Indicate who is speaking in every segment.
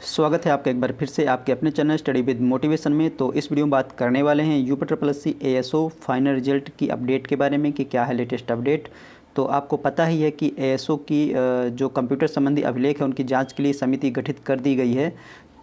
Speaker 1: स्वागत है आपका एक बार फिर से आपके अपने चैनल स्टडी विद मोटिवेशन में। तो इस वीडियो में बात करने वाले हैं यूपीएससी एएसओ फाइनल रिजल्ट की अपडेट के बारे में कि क्या है लेटेस्ट अपडेट। तो आपको पता ही है कि एएसओ की जो कंप्यूटर संबंधी अभिलेख है उनकी जांच के लिए समिति गठित कर दी गई है।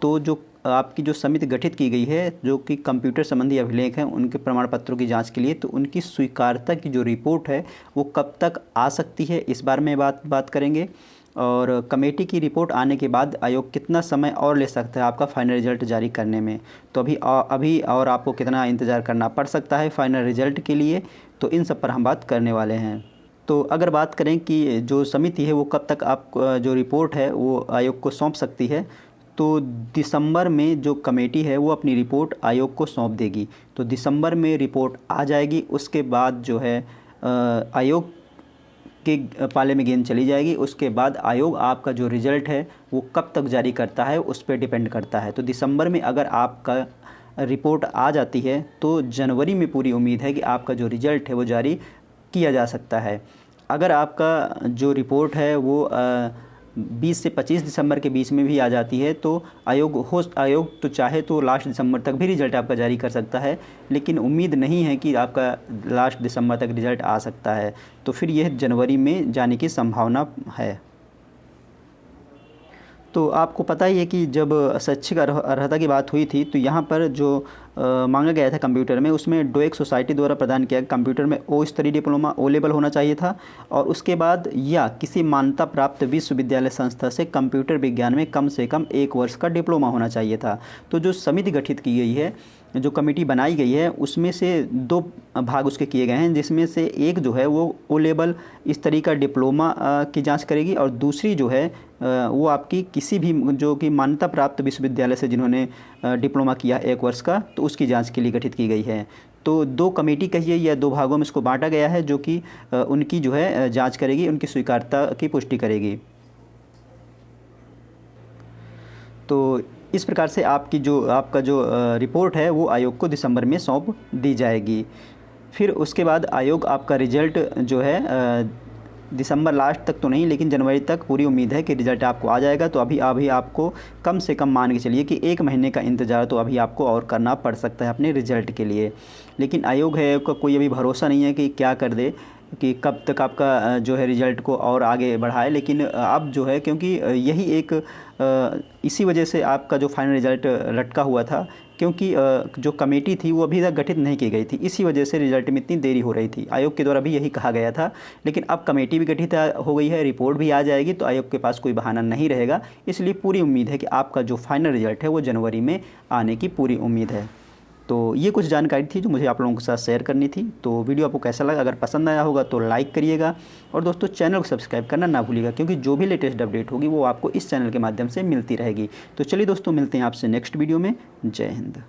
Speaker 1: तो जो आपकी जो समिति गठित की गई है जो कि कंप्यूटर संबंधी अभिलेख हैं उनके प्रमाण पत्रों की जांच के लिए, तो उनकी स्वीकार्यता की जो रिपोर्ट है वो कब तक आ सकती है इस बारे में बात करेंगे। और कमेटी की रिपोर्ट आने के बाद आयोग कितना समय और ले सकता है आपका फ़ाइनल रिज़ल्ट जारी करने में, तो अभी और आपको कितना इंतज़ार करना पड़ सकता है फ़ाइनल रिज़ल्ट के लिए, तो इन सब पर हम बात करने वाले हैं। तो अगर बात करें कि जो समिति है वो कब तक आप जो रिपोर्ट है वो आयोग को सौंप सकती है, तो दिसंबर में जो कमेटी है वो अपनी रिपोर्ट आयोग को सौंप देगी। तो दिसंबर में रिपोर्ट आ जाएगी, उसके बाद जो है आयोग के पाले में गेंद चली जाएगी। उसके बाद आयोग आपका जो रिज़ल्ट है वो कब तक जारी करता है उस पर डिपेंड करता है। तो दिसंबर में अगर आपका रिपोर्ट आ जाती है तो जनवरी में पूरी उम्मीद है कि आपका जो रिज़ल्ट है वो जारी किया जा सकता है। अगर आपका जो रिपोर्ट है वो 20 से 25 दिसंबर के बीच में भी आ जाती है तो आयोग तो चाहे तो लास्ट दिसंबर तक भी रिज़ल्ट आपका जारी कर सकता है, लेकिन उम्मीद नहीं है कि आपका लास्ट दिसंबर तक रिज़ल्ट आ सकता है। तो फिर यह जनवरी में जाने की संभावना है। तो आपको पता ही है कि जब शैक्षिक अर्हता की बात हुई थी तो यहाँ पर जो मांगा गया था कंप्यूटर में, उसमें डोएक सोसाइटी द्वारा प्रदान किया कंप्यूटर में ओ स्तरीय डिप्लोमा ओ लेवल होना चाहिए था, और उसके बाद या किसी मान्यता प्राप्त विश्वविद्यालय संस्था से कंप्यूटर विज्ञान में कम से कम 1 वर्ष का डिप्लोमा होना चाहिए था। तो जो समिति गठित की गई है, जो कमेटी बनाई गई है, उसमें से 2 भाग उसके किए गए हैं, जिसमें से एक जो है वो ओ लेवल इस तरह का डिप्लोमा की जांच करेगी, और दूसरी जो है वो आपकी किसी भी जो कि मान्यता प्राप्त विश्वविद्यालय से जिन्होंने डिप्लोमा किया 1 वर्ष का, तो उसकी जांच के लिए गठित की गई है। तो 2 कमेटी कहिए या 2 भागों में इसको बांटा गया है, जो कि उनकी जो है जांच करेगी, उनकी स्वीकार्यता की पुष्टि करेगी। तो इस प्रकार से आपका जो रिपोर्ट है वो आयोग को दिसंबर में सौंप दी जाएगी। फिर उसके बाद आयोग आपका रिज़ल्ट जो है दिसंबर लास्ट तक तो नहीं, लेकिन जनवरी तक पूरी उम्मीद है कि रिज़ल्ट आपको आ जाएगा। तो अभी आपको कम से कम मान के चलिए कि 1 महीने का इंतज़ार तो अभी आपको और करना पड़ सकता है अपने रिज़ल्ट के लिए। लेकिन आयोग है का कोई अभी भरोसा नहीं है कि क्या कर दे, कि कब तक आपका जो है रिज़ल्ट को और आगे बढ़ाए। लेकिन अब जो है, क्योंकि यही एक इसी वजह से आपका जो फाइनल रिज़ल्ट लटका हुआ था, क्योंकि जो कमेटी थी वो अभी तक गठित नहीं की गई थी, इसी वजह से रिज़ल्ट में इतनी देरी हो रही थी। आयोग के द्वारा भी यही कहा गया था, लेकिन अब कमेटी भी गठित हो गई है, रिपोर्ट भी आ जाएगी, तो आयोग के पास कोई बहाना नहीं रहेगा। इसलिए पूरी उम्मीद है कि आपका जो फाइनल रिज़ल्ट है वो जनवरी में आने की पूरी उम्मीद है। तो ये कुछ जानकारी थी जो मुझे आप लोगों के साथ शेयर करनी थी। तो वीडियो आपको कैसा लगा, अगर पसंद आया होगा तो लाइक करिएगा, और दोस्तों चैनल को सब्सक्राइब करना ना भूलिएगा, क्योंकि जो भी लेटेस्ट अपडेट होगी वो आपको इस चैनल के माध्यम से मिलती रहेगी। तो चलिए दोस्तों, मिलते हैं आपसे नेक्स्ट वीडियो में। जय हिंद।